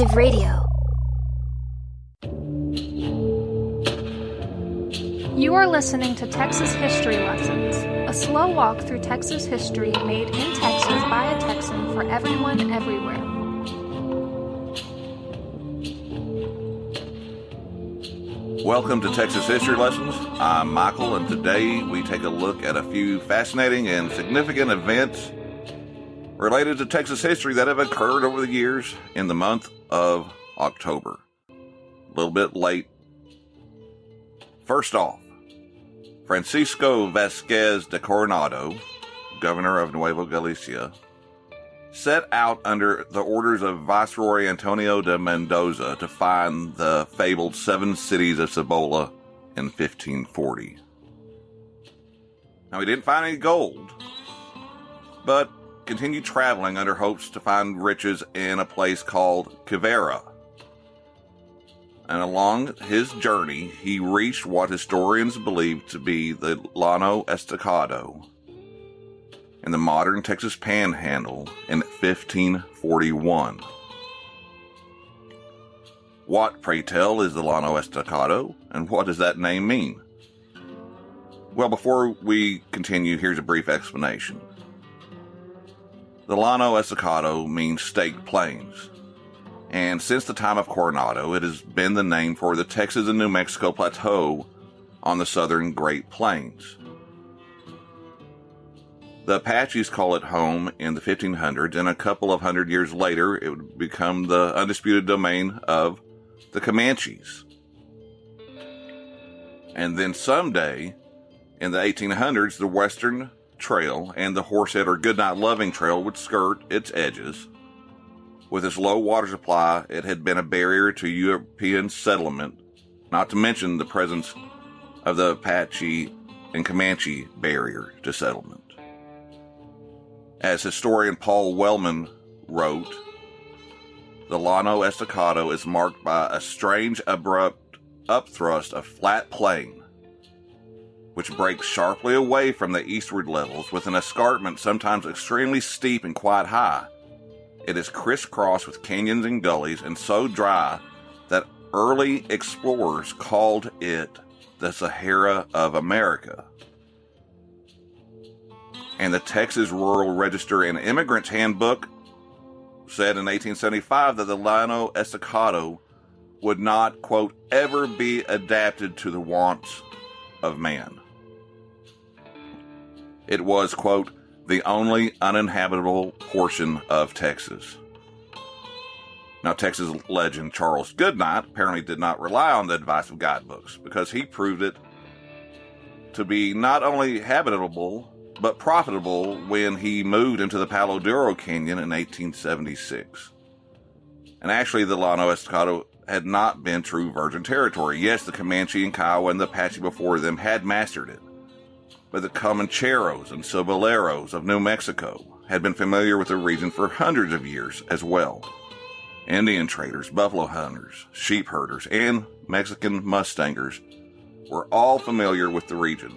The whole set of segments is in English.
Alternative Radio. You are listening to Texas History Lessons, a slow walk through Texas history made in Texas by a Texan for everyone, everywhere. Welcome to Texas History Lessons. I'm Michael, and today we take a look at a few fascinating and significant events related to Texas history that have occurred over the years in the month of October. A little bit late. First off, Francisco Vasquez de Coronado, governor of Nueva Galicia, set out under the orders of Viceroy Antonio de Mendoza to find the fabled 7 cities of Cibola in 1540. Now, he didn't find any gold, but continued traveling under hopes to find riches in a place called Quivira. And along his journey, he reached what historians believe to be the Llano Estacado in the modern Texas Panhandle in 1541. What, pray tell, is the Llano Estacado, and what does that name mean? Well, before we continue, here's a brief explanation. The Llano Estacado means staked plains, and since the time of Coronado, it has been the name for the Texas and New Mexico plateau on the southern Great Plains. The Apaches call it home in the 1500s, and a couple of hundred years later, it would become the undisputed domain of the Comanches. And then someday, in the 1800s, the Western Trail and the Horsehead or Goodnight Loving Trail would skirt its edges. With its low water supply, it had been a barrier to European settlement, not to mention the presence of the Apache and Comanche barrier to settlement. As historian Paul Wellman wrote, the Llano Estacado is marked by a strange, abrupt upthrust of flat plain, which breaks sharply away from the eastward levels with an escarpment sometimes extremely steep and quite high. It is crisscrossed with canyons and gullies and so dry that early explorers called it the Sahara of America. And the Texas Rural Register and Immigrants Handbook said in 1875 that the Llano Estacado would not, quote, ever be adapted to the wants of man. It was, quote, the only uninhabitable portion of Texas. Now, Texas legend Charles Goodnight apparently did not rely on the advice of guidebooks because he proved it to be not only habitable, but profitable when he moved into the Palo Duro Canyon in 1876. And actually, the Llano Estacado had not been true virgin territory. Yes, the Comanche and Kiowa and the Apache before them had mastered it, but the Comancheros and Ciboleros of New Mexico had been familiar with the region for hundreds of years as well. Indian traders, buffalo hunters, sheep herders, and Mexican Mustangers were all familiar with the region.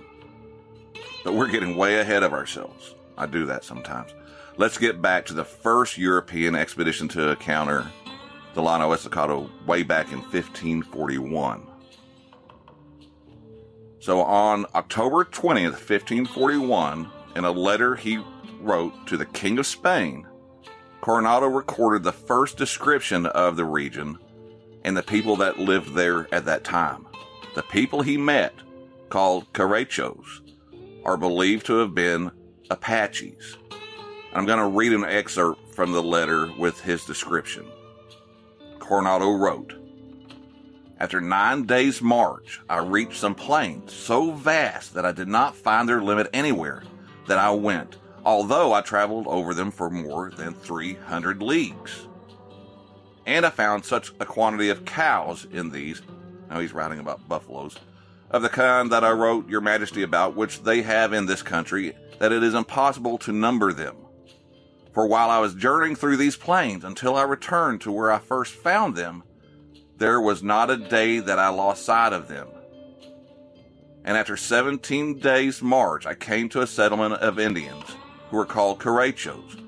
But we're getting way ahead of ourselves. I do that sometimes. Let's get back to the first European expedition to encounter the Llano Estacado way back in 1541. So on October 20th, 1541, in a letter he wrote to the King of Spain, Coronado recorded the first description of the region and the people that lived there at that time. The people he met, called Carachos, are believed to have been Apaches. I'm going to read an excerpt from the letter with his description. Coronado wrote, after 9 days' march, I reached some plains so vast that I did not find their limit anywhere that I went, although I traveled over them for more than 300 leagues. And I found such a quantity of cows in these, now he's writing about buffaloes, of the kind that I wrote your majesty about, which they have in this country, that it is impossible to number them. For while I was journeying through these plains until I returned to where I first found them, there was not a day that I lost sight of them. And after 17 days' march, I came to a settlement of Indians, who are called Carachos,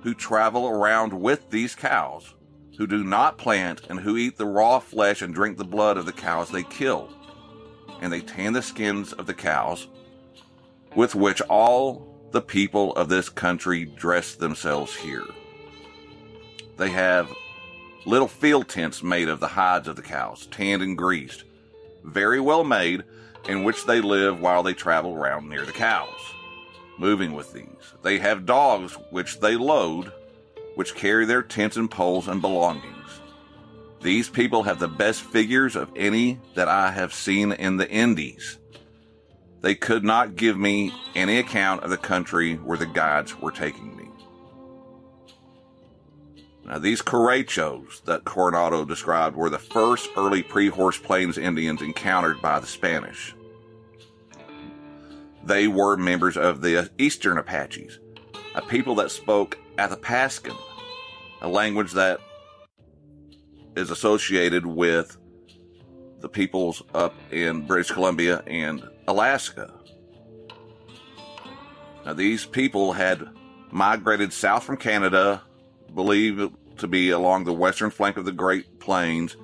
who travel around with these cows, who do not plant and who eat the raw flesh and drink the blood of the cows they kill. And they tan the skins of the cows, with which all the people of this country dress themselves here. They have little field tents made of the hides of the cows, tanned and greased, very well made, in which they live while they travel around near the cows, moving with these. They have dogs which they load, which carry their tents and poles and belongings. These people have the best figures of any that I have seen in the Indies. They could not give me any account of the country where the guides were taking me. Now, these Corachos that Coronado described were the first early pre-horse plains Indians encountered by the Spanish. They were members of the Eastern Apaches, a people that spoke Athapascan, a language that is associated with the peoples up in British Columbia and Alaska. Now, these people had migrated south from Canada, believed to be along the western flank of the Great Plains,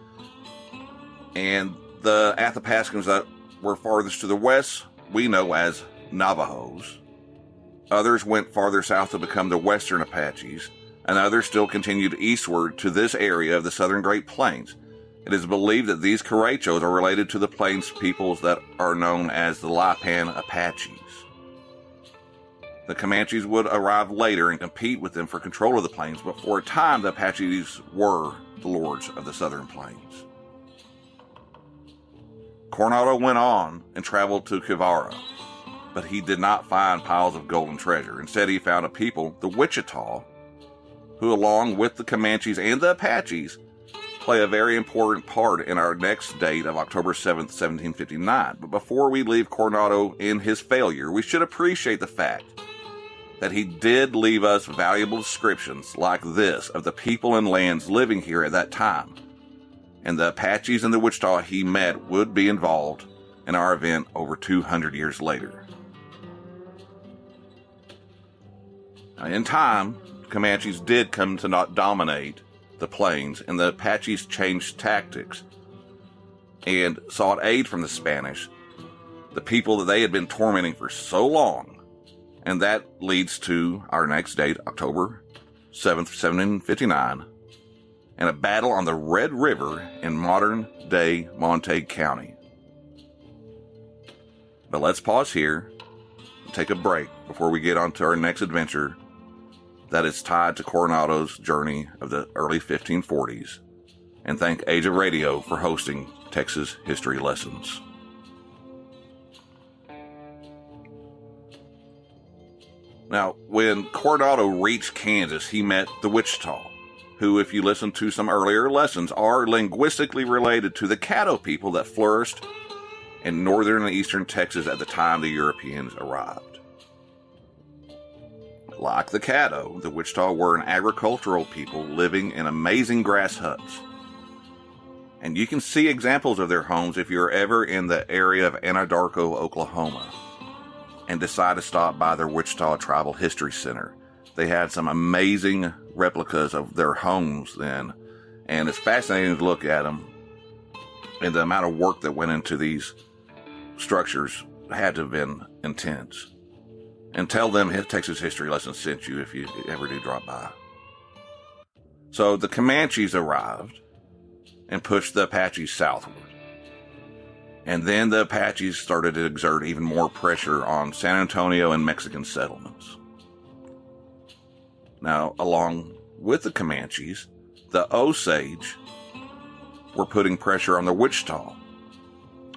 and the Athapascans that were farthest to the west we know as Navajos. Others went farther south to become the Western Apaches, and others still continued eastward to this area of the southern Great Plains. It is believed that these Corachos are related to the plains peoples that are known as the Lipan Apaches. The Comanches would arrive later and compete with them for control of the plains, but for a time the Apaches were the lords of the southern plains. Coronado went on and traveled to Quivira, but he did not find piles of gold and treasure. Instead, he found a people, the Wichita, who, along with the Comanches and the Apaches, play a very important part in our next date of October 7th, 1759. But before we leave Coronado in his failure, we should appreciate the fact that he did leave us valuable descriptions like this of the people and lands living here at that time. And the Apaches and the Wichita he met would be involved in our event over 200 years later. Now, in time, Comanches did come to not dominate the plains, and the Apaches changed tactics and sought aid from the Spanish, the people that they had been tormenting for so long. And that leads to our next date, October 7th, 1759, and a battle on the Red River in modern-day Montague County. But let's pause here and take a break before we get on to our next adventure that is tied to Coronado's journey of the early 1540s, and thank Age of Radio for hosting Texas History Lessons. Now, when Coronado reached Kansas, he met the Wichita, who, if you listen to some earlier lessons, are linguistically related to the Caddo people that flourished in northern and eastern Texas at the time the Europeans arrived. Like the Caddo, the Wichita were an agricultural people living in amazing grass huts. And you can see examples of their homes if you're ever in the area of Anadarko, Oklahoma, and decide to stop by their Wichita Tribal History Center. They had some amazing replicas of their homes then, and it's fascinating to look at them, and the amount of work that went into these structures had to have been intense. And tell them Texas History Lesson sent you if you ever do drop by. So the Comanches arrived and pushed the Apaches southward. And then the Apaches started to exert even more pressure on San Antonio and Mexican settlements. Now, along with the Comanches, the Osage were putting pressure on the Wichita.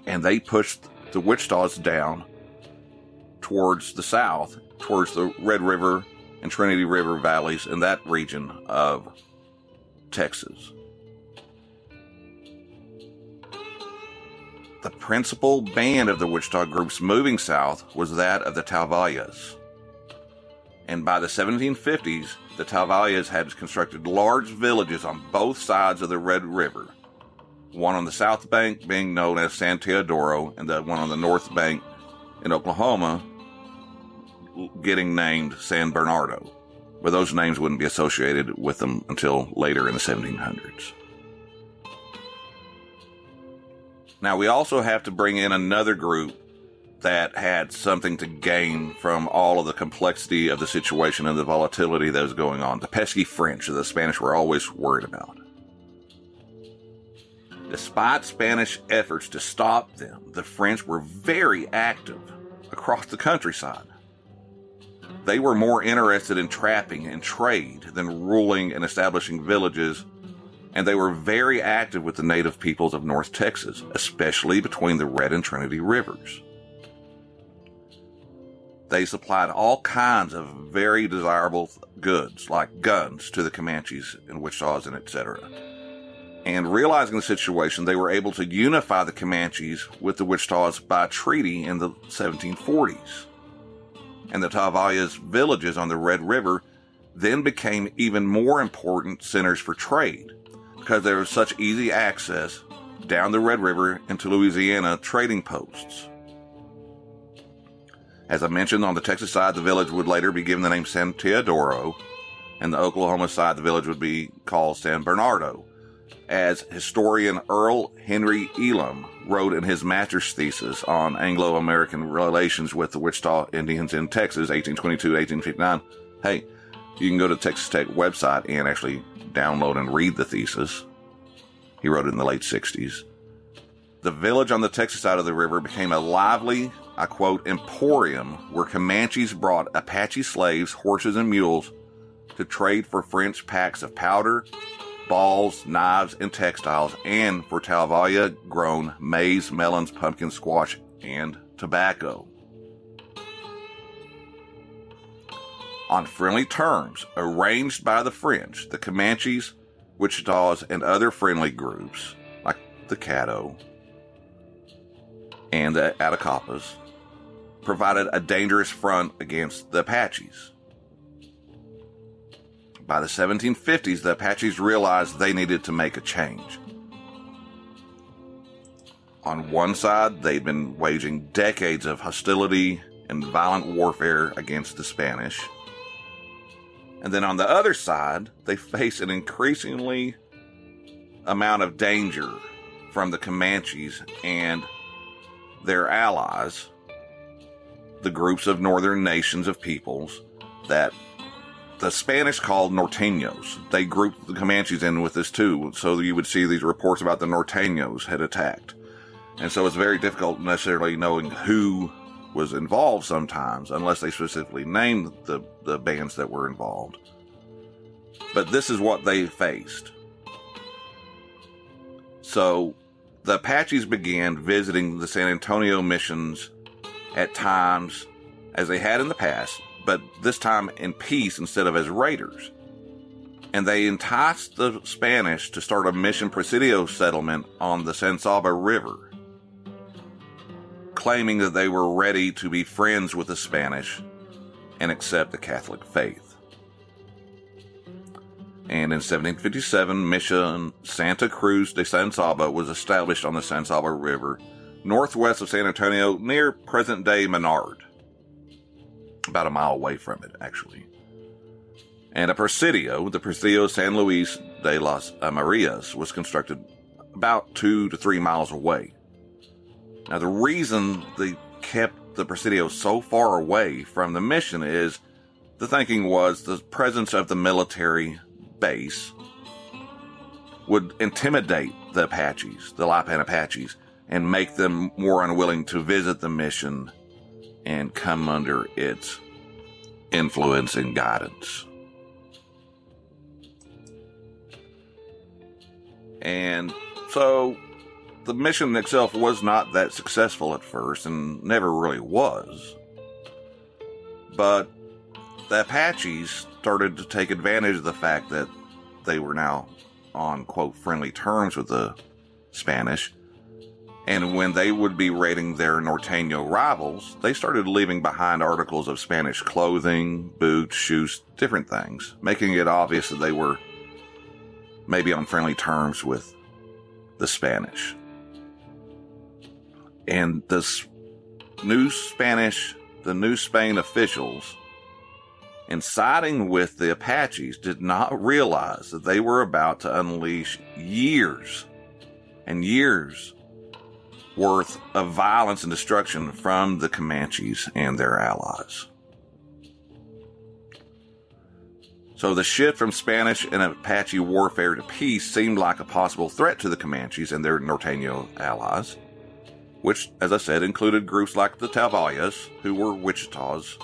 And they pushed the Wichitas down towards the south, towards the Red River and Trinity River valleys in that region of Texas. The principal band of the Wichita groups moving south was that of the Talvayas. And by the 1750s, the Talvayas had constructed large villages on both sides of the Red River, one on the south bank being known as San Teodoro, and the one on the north bank in Oklahoma getting named San Bernardo. but those names wouldn't be associated with them until later in the 1700s. Now, we also have to bring in another group that had something to gain from all of the complexity of the situation and the volatility that was going on. The pesky French, that the Spanish were always worried about. Despite Spanish efforts to stop them, the French were very active across the countryside. They were more interested in trapping and trade than ruling and establishing villages, and they were very active with the native peoples of North Texas, especially between the Red and Trinity Rivers. They supplied all kinds of very desirable goods, like guns, to the Comanches and Wichitas and etc. And realizing the situation, they were able to unify the Comanches with the Wichitas by treaty in the 1740s. And the Tonkawas villages on the Red River then became even more important centers for trade, because there was such easy access down the Red River into Louisiana trading posts. As I mentioned, on the Texas side, the village would later be given the name San Teodoro, and the Oklahoma side, the village would be called San Bernardo, as historian Earl Henry Elam wrote in his master's thesis on Anglo-American relations with the Wichita Indians in Texas, 1822-1859. Hey, you can go to the Texas Tech website and actually download and read the thesis. He wrote it in the late 60s. The village on the Texas side of the river became a lively, I quote, emporium where Comanches brought Apache slaves, horses, and mules to trade for French packs of powder, balls, knives, and textiles, and for Talvaya-grown maize, melons, pumpkin, squash, and tobacco. On friendly terms, arranged by the French, the Comanches, Wichitas, and other friendly groups, like the Caddo and the Attakapas, provided a dangerous front against the Apaches. By the 1750s, the Apaches realized they needed to make a change. On one side, they'd been waging decades of hostility and violent warfare against the Spanish. And then on the other side, they faced an increasingly amount of danger from the Comanches and their allies, the groups of northern nations of peoples that the Spanish called Nortenos. They grouped the Comanches in with this too, so you would see these reports about the Nortenos had attacked. And so it's very difficult necessarily knowing who was involved sometimes, unless they specifically named the bands that were involved. But this is what they faced. So the Apaches began visiting the San Antonio missions at times, as they had in the past, but this time in peace instead of as raiders. And they enticed the Spanish to start a Mission Presidio settlement on the San Saba River, claiming that they were ready to be friends with the Spanish and accept the Catholic faith. And in 1757, Mission Santa Cruz de San Saba was established on the San Saba River, northwest of San Antonio, near present-day Menard. About a mile away from it, actually. And a Presidio, the Presidio San Luis de las Marias, was constructed about 2 to 3 miles away. Now, the reason they kept the Presidio so far away from the mission is the thinking was the presence of the military base would intimidate the Apaches, the Lipan Apaches, and make them more unwilling to visit the mission and come under its influence and guidance. And so the mission itself was not that successful at first, and never really was. But the Apaches started to take advantage of the fact that they were now on, quote, friendly terms with the Spanish. And when they would be raiding their Norteño rivals, they started leaving behind articles of Spanish clothing, boots, shoes, different things, making it obvious that they were maybe on friendly terms with the Spanish. And the New Spain officials and siding with the Apaches did not realize that they were about to unleash years and years worth of violence and destruction from the Comanches and their allies. So the shift from Spanish and Apache warfare to peace seemed like a possible threat to the Comanches and their Norteño allies, which, as I said, included groups like the Tonkawas, who were Wichitas,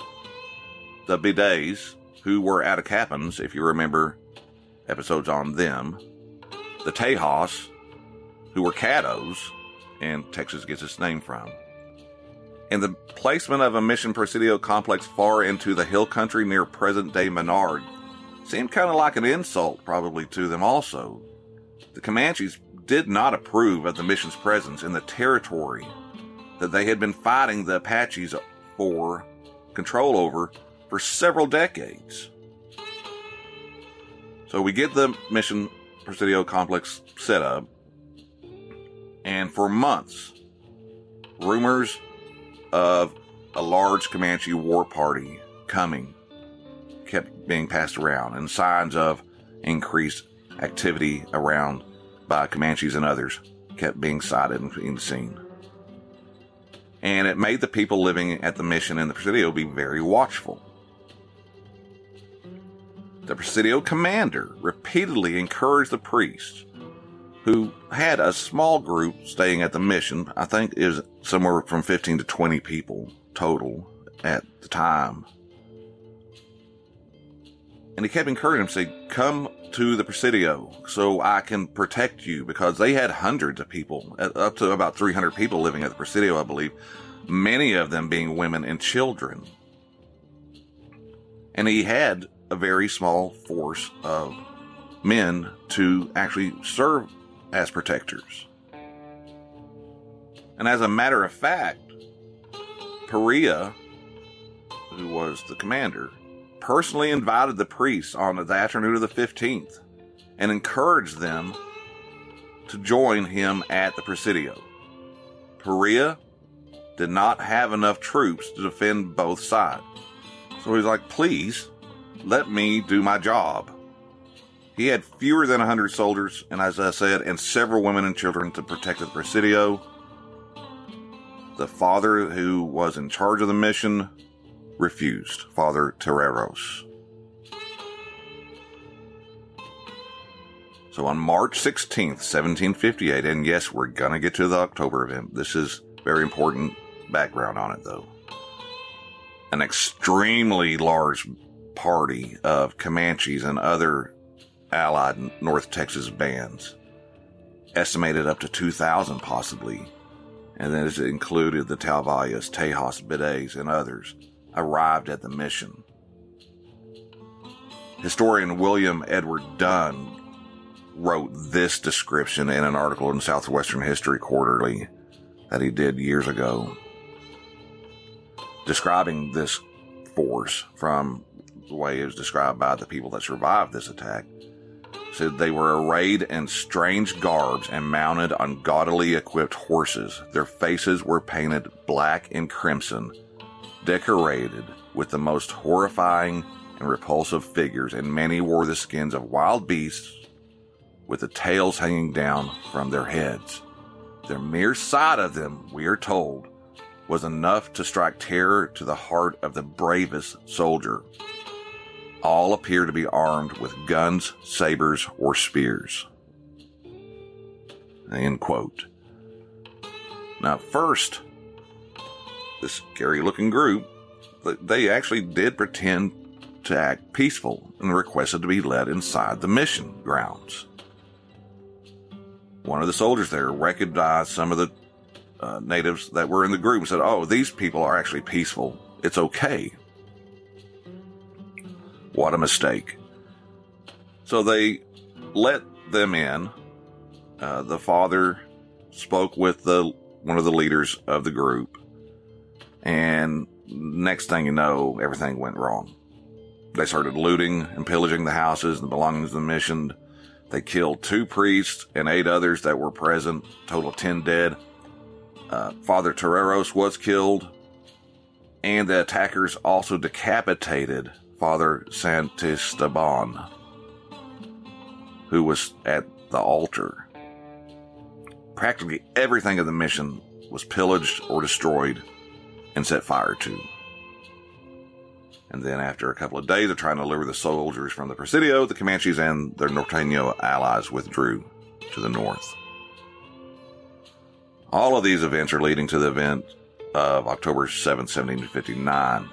the Bidets, who were Atacapans, if you remember episodes on them, the Tejas, who were Caddos, and Texas gets its name from. And the placement of a Mission Presidio complex far into the hill country near present-day Menard seemed kind of like an insult, probably, to them also. The Comanches did not approve of the mission's presence in the territory that they had been fighting the Apaches for control over for several decades. So we get the Mission Presidio complex set up, and for months, rumors of a large Comanche war party coming kept being passed around, and signs of increased activity around by Comanches and others kept being sighted and being seen. And it made the people living at the mission and the Presidio be very watchful. The Presidio commander repeatedly encouraged the priests, who had a small group staying at the mission. I think it was somewhere from 15 to 20 people total at the time. And he kept encouraging them, saying, come to the Presidio so I can protect you, because they had hundreds of people, up to about 300 people living at the Presidio, I believe, many of them being women and children. And he had a very small force of men to actually serve as protectors. And as a matter of fact, Perea, who was the commander, personally invited the priests on the afternoon of the 15th and encouraged them to join him at the Presidio. Perea did not have enough troops to defend both sides. So he's like, please, let me do my job. He had fewer than 100 soldiers, and as I said, and several women and children to protect the Presidio. The father who was in charge of the mission refused, Father Terreros. So on March 16th, 1758, and yes, we're going to get to the October event. This is very important background on it, though. An extremely large party of Comanches and other allied North Texas bands, estimated up to 2,000 possibly, and then it included the Tonkawas, Tejas, Bidets, and others, arrived at the mission. Historian William Edward Dunn wrote this description in an article in Southwestern History Quarterly that he did years ago, describing this force from the way it was described by the people that survived this attack. Said they were arrayed in strange garbs and mounted on gaudily equipped horses. Their faces were painted black and crimson, decorated with the most horrifying and repulsive figures, and many wore the skins of wild beasts with the tails hanging down from their heads. The mere sight of them, we are told, was enough to strike terror to the heart of the bravest soldier. All appear to be armed with guns, sabers, or spears. End quote. Now, first, this scary-looking group, they actually did pretend to act peaceful and requested to be led inside the mission grounds. One of the soldiers there recognized some of the natives that were in the group and said, oh, these people are actually peaceful. It's okay. What a mistake. So they let them in. The father spoke with one of the leaders of the group, and next thing you know, everything went wrong. They started looting and pillaging the houses and the belongings of the mission. They killed 2 priests and 8 others that were present, total of 10 dead. Father Terreros was killed, and the attackers also decapitated Father Santisteban, who was at the altar. Practically everything of the mission was pillaged or destroyed and set fire to. And then after a couple of days of trying to lure the soldiers from the Presidio, the Comanches and their Norteño allies withdrew to the north. All of these events are leading to the event of October 7, 1759.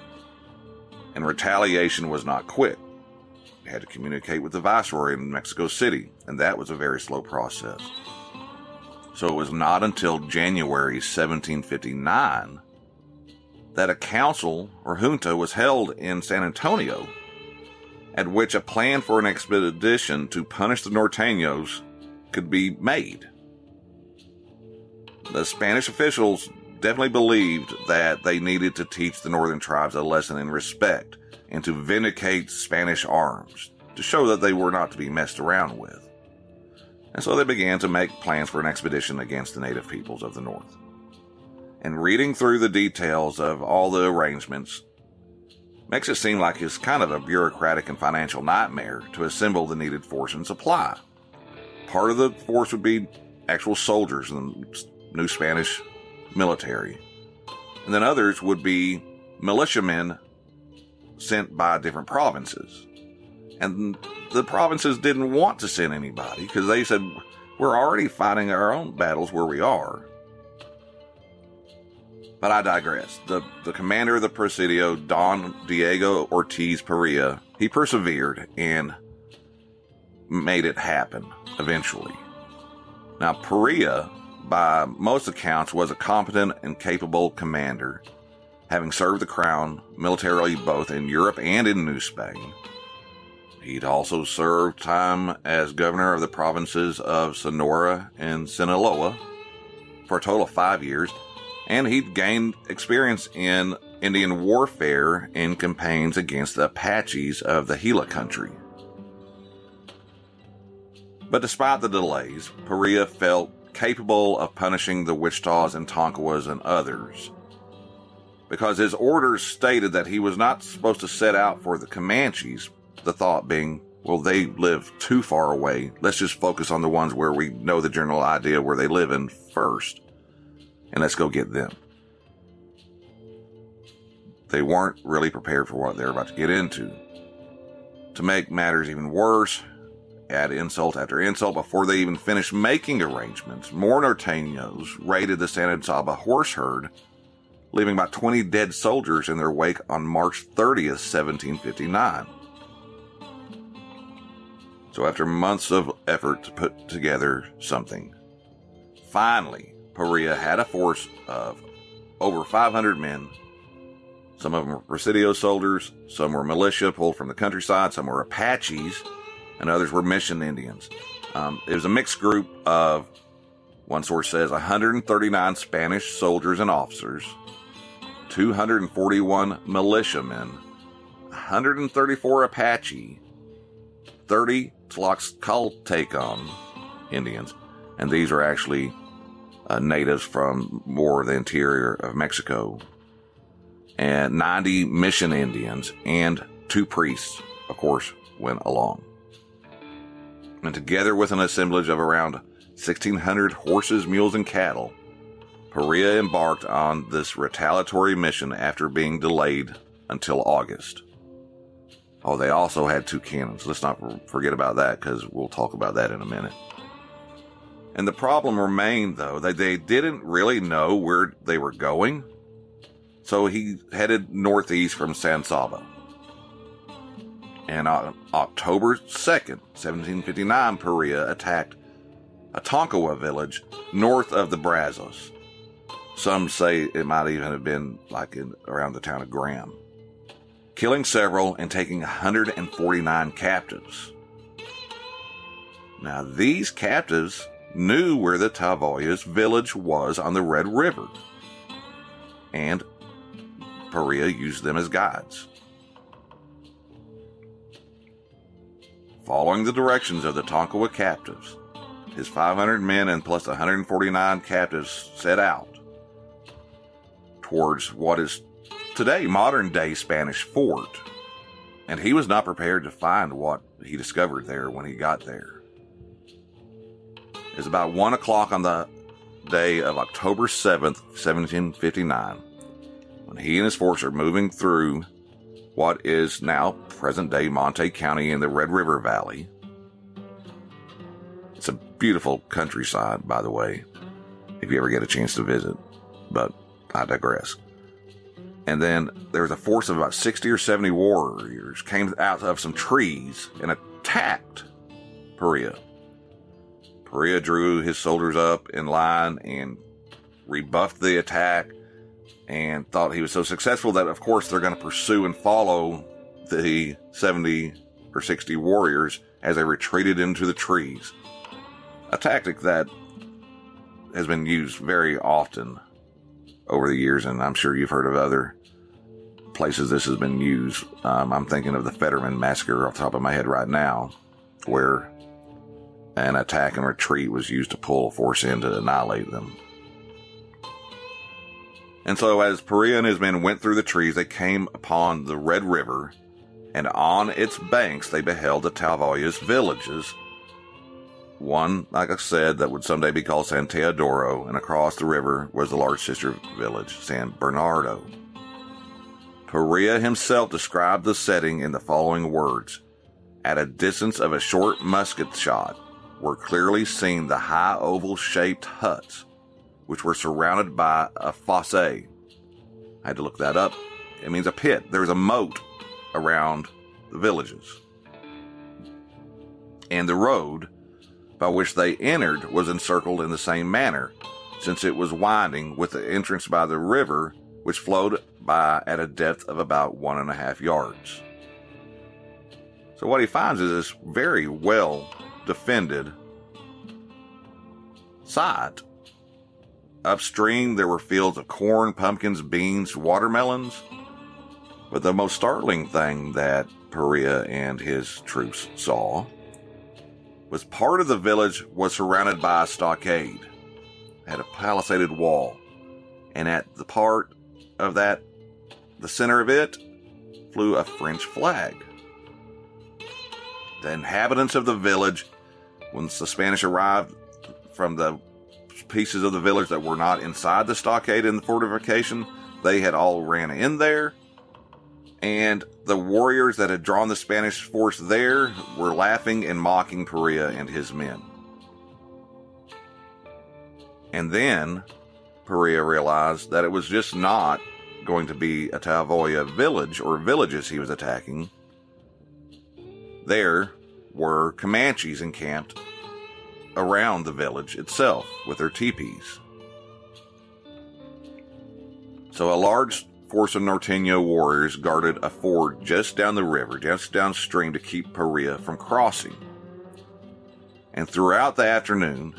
And retaliation was not quick. They had to communicate with the Viceroy in Mexico City, and that was a very slow process. So it was not until January 1759 that a council or junta was held in San Antonio, at which a plan for an expedition to punish the Norteños could be made. The Spanish officials definitely believed that they needed to teach the northern tribes a lesson in respect and to vindicate Spanish arms, to show that they were not to be messed around with. And so they began to make plans for an expedition against the native peoples of the north. And reading through the details of all the arrangements makes it seem like it's kind of a bureaucratic and financial nightmare to assemble the needed force and supply. Part of the force would be actual soldiers in the new Spanish military. And then others would be militiamen sent by different provinces. And the provinces didn't want to send anybody because they said, we're already fighting our own battles where we are. But I digress. The commander of the Presidio, Don Diego Ortiz Perea, he persevered and made it happen eventually. Now, Perea, by most accounts, was a competent and capable commander, having served the crown militarily both in Europe and in New Spain. He'd also served time as governor of the provinces of Sonora and Sinaloa for a total of 5 years, and he'd gained experience in Indian warfare in campaigns against the Apaches of the Gila country. But despite the delays, Perea felt capable of punishing the Wichitas and Tonkawas and others, because his orders stated that he was not supposed to set out for the Comanches, the thought being, well, they live too far away. Let's just focus on the ones where we know the general idea where they live in first, and let's go get them. They weren't really prepared for what they were about to get into. To make matters even worse, add insult after insult, before they even finished making arrangements, more Norteños raided the San Saba horse herd, leaving about 20 dead soldiers in their wake on March 30th, 1759. So after months of effort to put together something, finally, Perea had a force of over 500 men. Some of them were Presidio soldiers, some were militia pulled from the countryside, some were Apaches, and others were mission Indians. It was a mixed group of, one source says, 139 Spanish soldiers and officers, 241 militiamen, 134 Apache, 30 Tlaxcaltecan Indians, and these are actually natives from more of the interior of Mexico, and 90 mission Indians, and 2 priests, of course, went along. And together with an assemblage of around 1,600 horses, mules, and cattle, Perea embarked on this retaliatory mission after being delayed until August. Oh, they also had 2 cannons. Let's not forget about that, because we'll talk about that in a minute. And the problem remained, though, that they didn't really know where they were going. So he headed northeast from San Saba. And on October 2nd, 1759, Perea attacked a Tonkawa village north of the Brazos. Some say it might even have been around the town of Graham, killing several and taking 149 captives. Now, these captives knew where the Tavoyas village was on the Red River, and Perea used them as guides. Following the directions of the Tonkawa captives, his 500 men and plus 149 captives set out towards what is today modern-day Spanish Fort, And he was not prepared to find what he discovered there when he got there. It was about 1 o'clock on the day of October 7th, 1759, when he and his force are moving through what is now present-day Monte County in the Red River Valley. It's a beautiful countryside, by the way, if you ever get a chance to visit, but I digress. And then there was a force of about 60 or 70 warriors came out of some trees and attacked Perea. Perea drew his soldiers up in line and rebuffed the attack and thought he was so successful that, of course, they're going to pursue and follow the 70 or 60 warriors as they retreated into the trees. A tactic that has been used very often over the years, and I'm sure you've heard of other places this has been used. I'm thinking of the Fetterman Massacre off the top of my head right now, where an attack and retreat was used to pull a force in to annihilate them. And so as Perea and his men went through the trees, they came upon the Red River, and on its banks they beheld the Tavoyas villages. One, like I said, that would someday be called San Teodoro, and across the river was the large sister village, San Bernardo. Perea himself described the setting in the following words: "At a distance of a short musket shot were clearly seen the high oval-shaped huts, which were surrounded by a fosse." I had to look that up. It means a pit. There was a moat around the villages. And the road by which they entered was encircled in the same manner, since it was winding, with the entrance by the river, which flowed by at a depth of about 1.5 yards. So what he finds is this very well defended site. Upstream, there were fields of corn, pumpkins, beans, watermelons. But the most startling thing that Perea and his troops saw was part of the village was surrounded by a stockade. It had a palisaded wall. And at the part of that, the center of it, flew a French flag. The inhabitants of the village, once the Spanish arrived from the pieces of the village that were not inside the stockade and the fortification, they had all ran in there. And the warriors that had drawn the Spanish force there were laughing and mocking Perea and his men. And then Perea realized that it was just not going to be a Tavoya village or villages he was attacking. There were Comanches encamped around the village itself with their teepees. So a large force of Norteño warriors guarded a ford just down the river, just downstream, to keep Perea from crossing. And throughout the afternoon,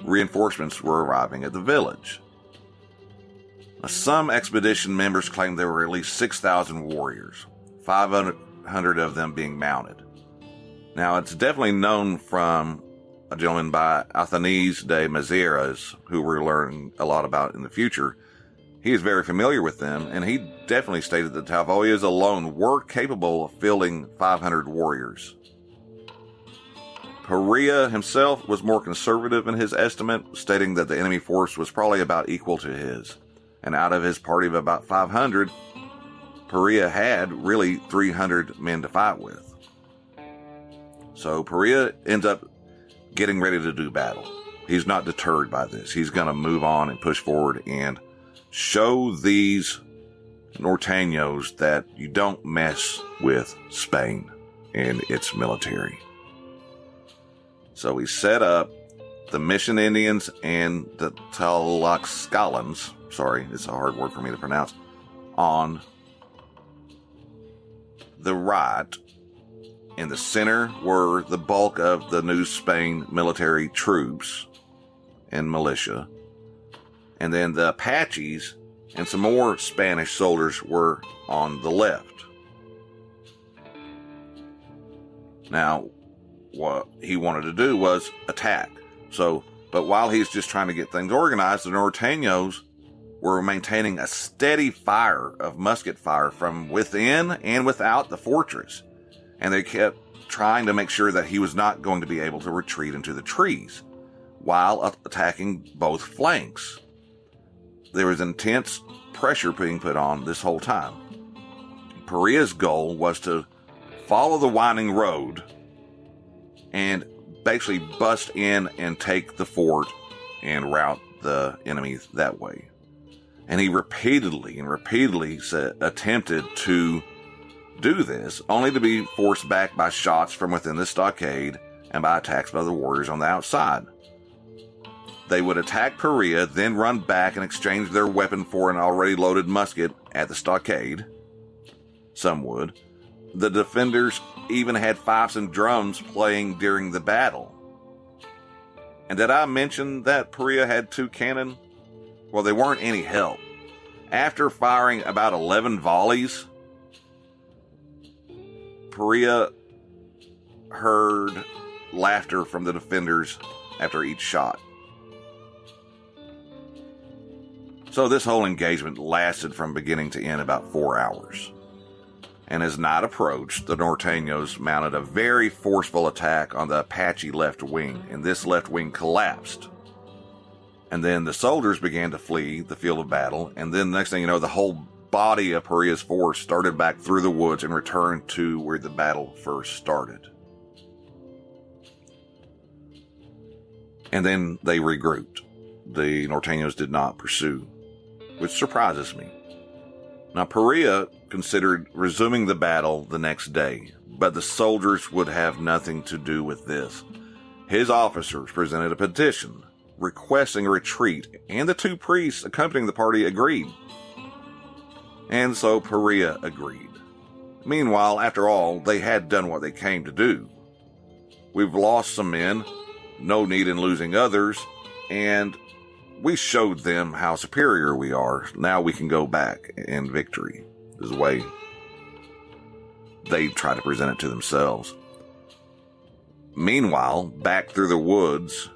reinforcements were arriving at the village. Now, some expedition members claimed there were at least 6,000 warriors, 500 of them being mounted. Now, it's definitely known from a gentleman by Athanase de Mazeras, who we're learning a lot about in the future. He is very familiar with them, and he definitely stated that Tavoyas alone were capable of fielding 500 warriors. Perea himself was more conservative in his estimate, stating that the enemy force was probably about equal to his. And out of his party of about 500, Perea had really 300 men to fight with. So Perea ends up getting ready to do battle. He's not deterred by this. He's going to move on and push forward and show these Norteños that you don't mess with Spain and its military. So he set up the Mission Indians and the Tlaxcalans, sorry, it's a hard word for me to pronounce, on the right. In the center were the bulk of the New Spain military troops and militia. And then the Apaches and some more Spanish soldiers were on the left. Now, what he wanted to do was attack. But while he's just trying to get things organized, the Norteños were maintaining a steady fire of musket fire from within and without the fortress. and they kept trying to make sure that he was not going to be able to retreat into the trees while attacking both flanks. There was intense pressure being put on this whole time. Pereira's goal was to follow the winding road and basically bust in and take the fort and rout the enemy that way. And he repeatedly attempted to do this, only to be forced back by shots from within the stockade and by attacks by the warriors on the outside. They would attack Perea, then run back and exchange their weapon for an already loaded musket at the stockade. Some would. The defenders even had fifes and drums playing during the battle. And did I mention that Perea had 2 cannon? Well, they weren't any help. After firing about 11 volleys, Perea heard laughter from the defenders after each shot. So this whole engagement lasted from beginning to end about 4 hours. And as night approached, the Nortenos mounted a very forceful attack on the Apache left wing, and this left wing collapsed. And then the soldiers began to flee the field of battle, and then next thing you know, the whole body of Perea's force started back through the woods and returned to where the battle first started. And then they regrouped. The Nortenos did not pursue, which surprises me. Now, Perea considered resuming the battle the next day, but the soldiers would have nothing to do with this. His officers presented a petition requesting a retreat, and the 2 priests accompanying the party agreed. And so Perea agreed. Meanwhile, after all, they had done what they came to do. We've lost some men, no need in losing others, and we showed them how superior we are. Now we can go back in victory, is the way they try to present it to themselves. Meanwhile, back through the woods,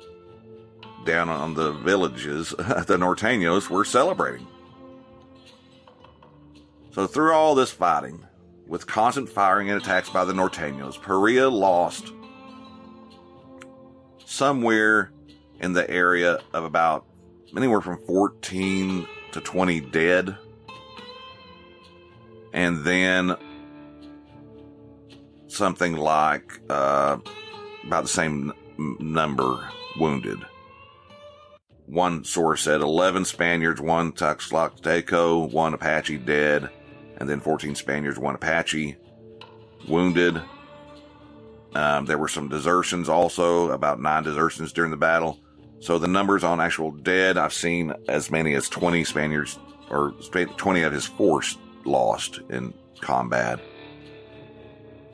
down on the villages, the Nortenos were celebrating. So through all this fighting, with constant firing and attacks by the Nortenos, Perea lost somewhere in the area of about anywhere from 14 to 20 dead. And then something like about the same number wounded. One source said 11 Spaniards, 1 Tlaxcalteco, 1 Apache dead, and then 14 Spaniards, 1 Apache wounded. There were some desertions also, about 9 desertions during the battle. So the numbers on actual dead, I've seen as many as 20 Spaniards, or 20 of his force lost in combat.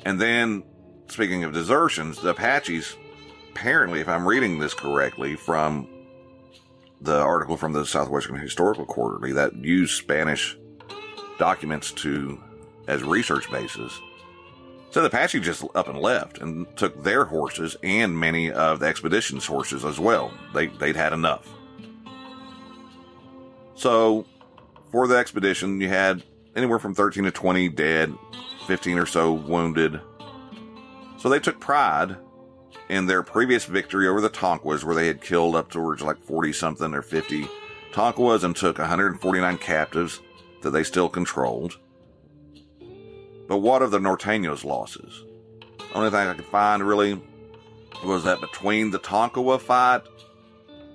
And then, speaking of desertions, the Apaches, apparently, if I'm reading this correctly from the article from the Southwestern Historical Quarterly that used Spanish documents as research bases, so the Apache just up and left and took their horses and many of the expedition's horses as well. They'd had enough. So for the expedition, you had anywhere from 13 to 20 dead, 15 or so wounded. So they took pride in their previous victory over the Tonkawas, where they had killed up towards like 40-something or 50 Tonkawas and took 149 captives that they still controlled. But what of the Nortenos' losses? The only thing I could find really was that between the Tonkawa fight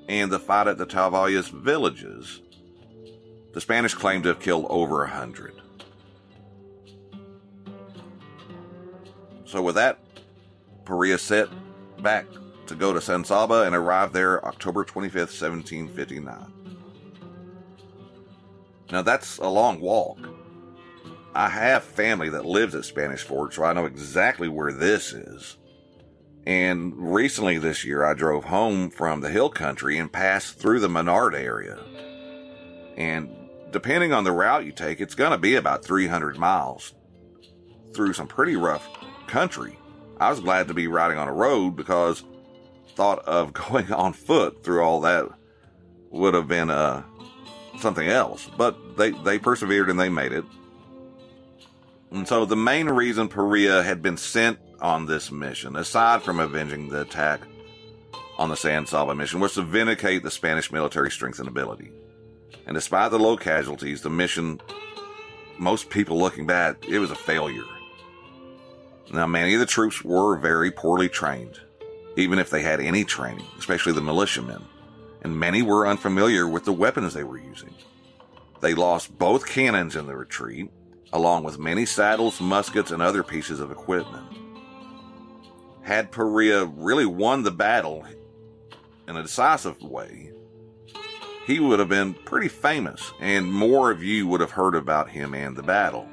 and the fight at the Talvayas villages, the Spanish claimed to have killed over 100. So with that, Perea set back to go to San Saba and arrived there October 25th, 1759. Now that's a long walk. I have family that lives at Spanish Fort, so I know exactly where this is. And recently this year, I drove home from the hill country and passed through the Menard area. And depending on the route you take, it's going to be about 300 miles through some pretty rough country. I was glad to be riding on a road because thought of going on foot through all that would have been something else. But they persevered and they made it. And so the main reason Perea had been sent on this mission, aside from avenging the attack on the San Saba Mission, was to vindicate the Spanish military strength and ability. And despite the low casualties, the mission, most people looking back, it was a failure. Now, many of the troops were very poorly trained, even if they had any training, especially the militiamen, and many were unfamiliar with the weapons they were using. They lost both cannons in the retreat, along with many saddles, muskets, and other pieces of equipment. Had Perea really won the battle in a decisive way, he would have been pretty famous, and more of you would have heard about him and the battle.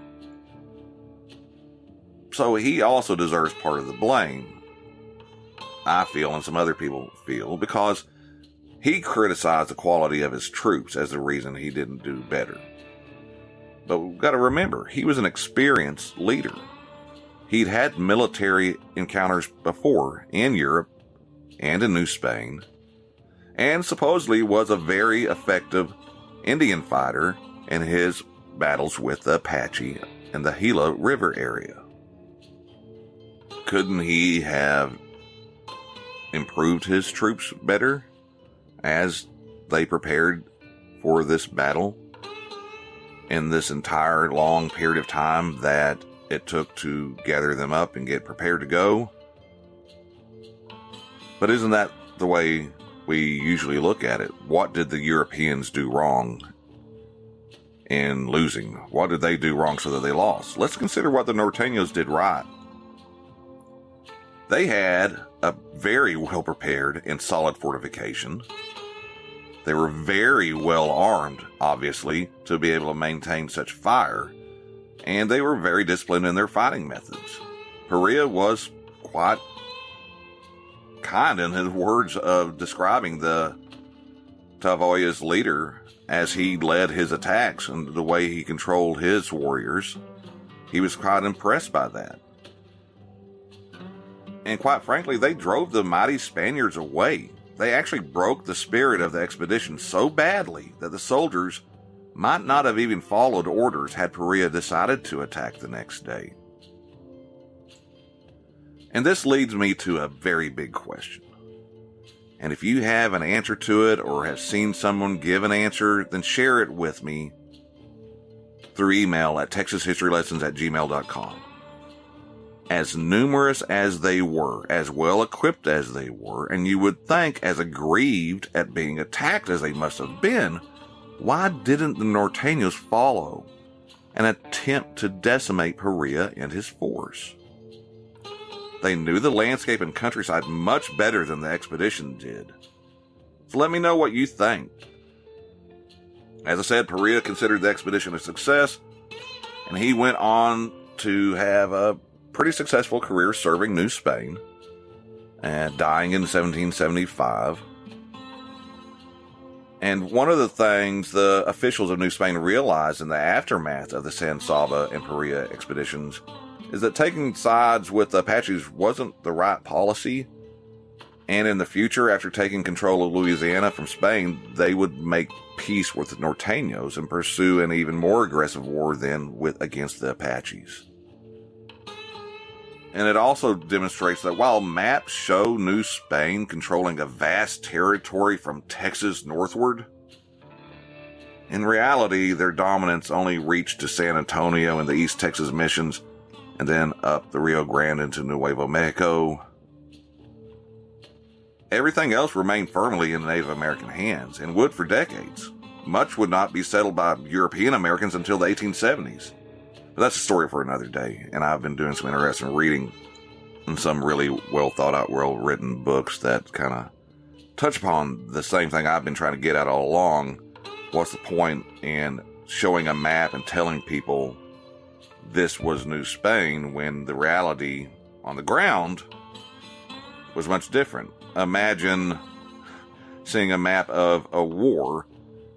So he also deserves part of the blame, I feel, and some other people feel, because he criticized the quality of his troops as the reason he didn't do better. But we've got to remember, he was an experienced leader. He'd had military encounters before in Europe and in New Spain, and supposedly was a very effective Indian fighter in his battles with the Apache in the Gila River area. Couldn't he have improved his troops better as they prepared for this battle in this entire long period of time that it took to gather them up and get prepared to go? But isn't that the way we usually look at it? What did the Europeans do wrong in losing? What did they do wrong so that they lost? Let's consider what the Nortenos did right. They had a very well-prepared and solid fortification. They were very well armed, obviously, to be able to maintain such fire, and they were very disciplined in their fighting methods. Perea was quite kind in his words of describing the Tavoyas leader as he led his attacks and the way he controlled his warriors. He was quite impressed by that. And quite frankly, they drove the mighty Spaniards away. They actually broke the spirit of the expedition so badly that the soldiers might not have even followed orders had Perea decided to attack the next day. And this leads me to a very big question. And if you have an answer to it or have seen someone give an answer, then share it with me through email at texashistorylessons@gmail.com. As numerous as they were, as well equipped as they were, and you would think as aggrieved at being attacked as they must have been, why didn't the Nortenos follow and attempt to decimate Perea and his force? They knew the landscape and countryside much better than the expedition did. So let me know what you think. As I said, Perea considered the expedition a success, and he went on to have a pretty successful career serving New Spain, and dying in 1775. And one of the things the officials of New Spain realized in the aftermath of the San Saba and Perea expeditions is that taking sides with the Apaches wasn't the right policy. And in the future, after taking control of Louisiana from Spain, they would make peace with the Nortenos and pursue an even more aggressive war then against the Apaches. And it also demonstrates that while maps show New Spain controlling a vast territory from Texas northward, in reality, their dominance only reached to San Antonio and the East Texas missions, and then up the Rio Grande into Nuevo Mexico. Everything else remained firmly in Native American hands, and would for decades. Much would not be settled by European Americans until the 1870s. But that's a story for another day, and I've been doing some interesting reading and some really well thought out, well written books that kind of touch upon the same thing I've been trying to get at all along. What's the point in showing a map and telling people this was New Spain when the reality on the ground was much different? Imagine seeing a map of a war,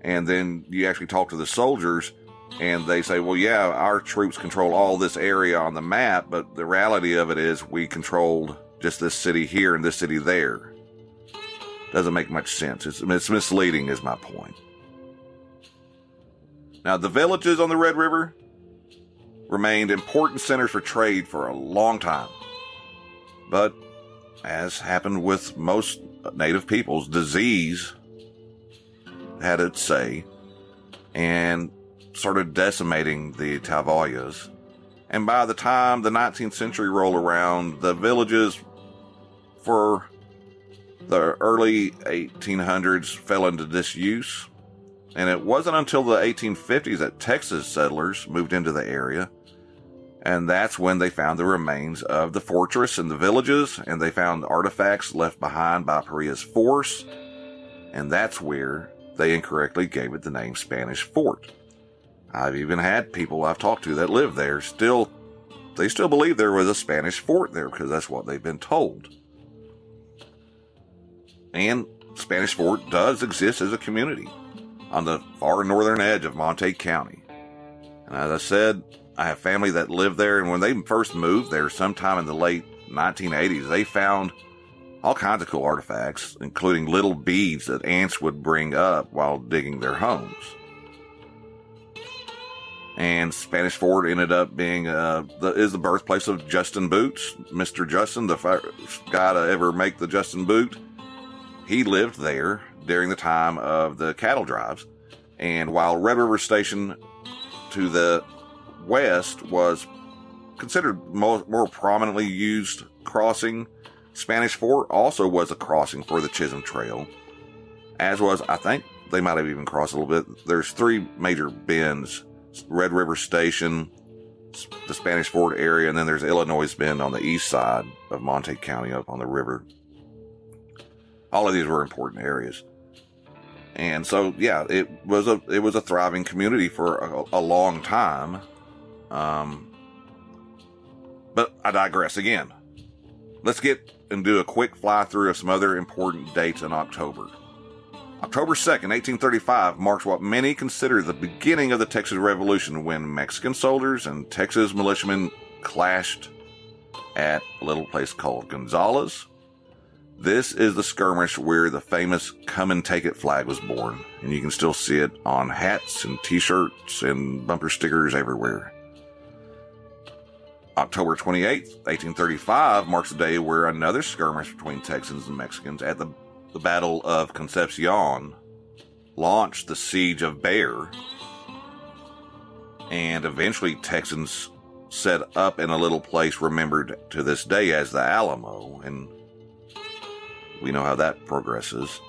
and then you actually talk to the soldiers, and they say, well, yeah, our troops control all this area on the map, but the reality of it is we controlled just this city here and this city there. Doesn't make much sense. It's misleading is my point. Now, the villages on the Red River remained important centers for trade for a long time. But, as happened with most native peoples, disease had its say and started decimating the Tavallas. And by the time the 19th century rolled around, the villages for the early 1800s fell into disuse. And it wasn't until the 1850s that Texas settlers moved into the area. And that's when they found the remains of the fortress and the villages, and they found artifacts left behind by Pereira's force. And that's where they incorrectly gave it the name Spanish Fort. I've even had people I've talked to that live there they still believe there was a Spanish fort there because that's what they've been told. And Spanish Fort does exist as a community on the far northern edge of Montague County. And as I said, I have family that lived there, and when they first moved there sometime in the late 1980s, they found all kinds of cool artifacts, including little beads that ants would bring up while digging their homes. And Spanish Fort ended up being is the birthplace of Justin Boots. Mr. Justin, the first guy to ever make the Justin Boot. He lived there during the time of the cattle drives. And while Red River Station to the west was considered more prominently used crossing, Spanish Fort also was a crossing for the Chisholm Trail. As was, I think, they might have even crossed a little bit. There's three major bends: Red River Station, the Spanish Fort area, and then there's Illinois Bend on the east side of Montague County up on the river. All of these were important areas. And so, yeah, it was a thriving community for a long time. But I digress again. Let's get and do a quick fly through of some other important dates in October. October 2nd, 1835 marks what many consider the beginning of the Texas Revolution, when Mexican soldiers and Texas militiamen clashed at a little place called Gonzales. This is the skirmish where the famous "Come and Take It" flag was born, and you can still see it on hats and t-shirts and bumper stickers everywhere. October 28th, 1835 marks the day where another skirmish between Texans and Mexicans at the Battle of Concepcion launched the Siege of Bexar, and eventually Texans set up in a little place remembered to this day as the Alamo, and we know how that progresses.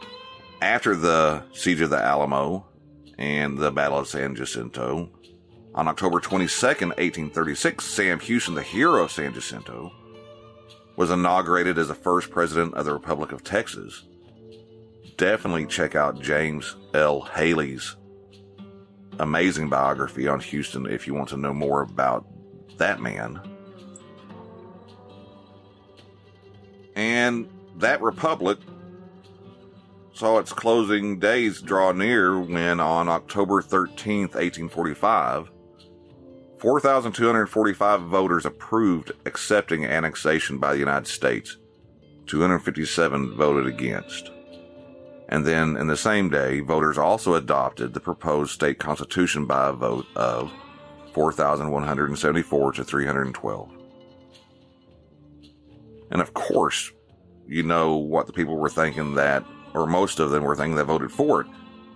After the Siege of the Alamo and the Battle of San Jacinto, on October 22nd, 1836, Sam Houston, the hero of San Jacinto, was inaugurated as the first president of the Republic of Texas. Definitely check out James L. Haley's amazing biography on Houston if you want to know more about that man. And that republic saw its closing days draw near when, on October 13th, 1845, 4,245 voters approved accepting annexation by the United States. 257 voted against. And then, in the same day, voters also adopted the proposed state constitution by a vote of 4,174 to 312. And of course, you know what the people were thinking that, or most of them were thinking that voted for it.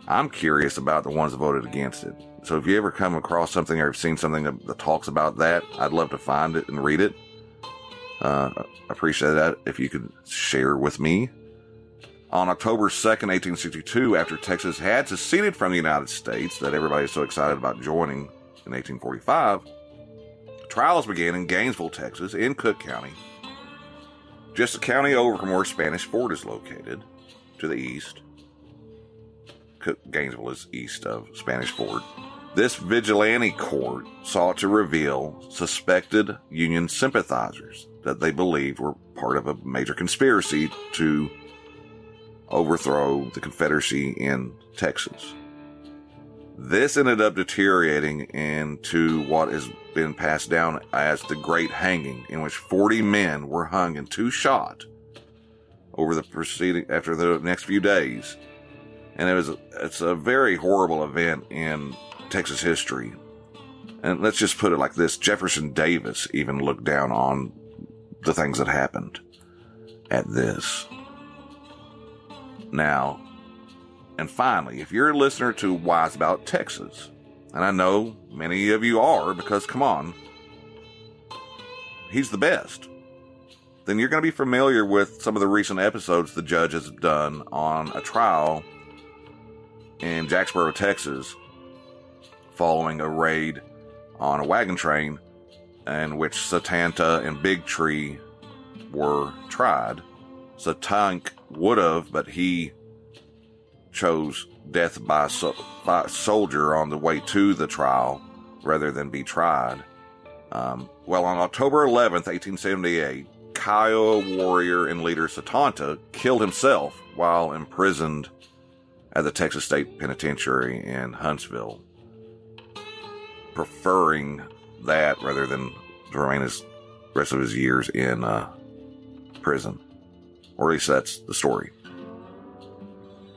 I'm curious about the ones that voted against it. So if you ever come across something or have seen something that talks about that, I'd love to find it and read it. Appreciate that if you could share with me. On October 2nd, 1862, after Texas had seceded from the United States that everybody's so excited about joining in 1845, trials began in Gainesville, Texas, in Cook County, just a county over from where Spanish Fort is located, to the east. Gainesville is east of Spanish Fort. This vigilante court sought to reveal suspected Union sympathizers that they believed were part of a major conspiracy to overthrow the Confederacy in Texas. This ended up deteriorating into what has been passed down as the Great Hanging, in which 40 men were hung in two shot after the next few days. And it's a very horrible event in Texas history. And let's just put it like this. Jefferson Davis even looked down on the things that happened at this. Now, and finally, if you're a listener to Wise About Texas, and I know many of you are because, come on, he's the best, then you're going to be familiar with some of the recent episodes the judge has done on a trial in Jacksboro, Texas, following a raid on a wagon train in which Satanta and Big Tree were tried. Satanta would have, but he chose death by soldier on the way to the trial rather than be tried. Well, on October 11th, 1878, Kiowa warrior and leader Satanta killed himself while imprisoned at the Texas State Penitentiary in Huntsville, preferring that rather than to remain the rest of his years in prison. Or at least that's the story.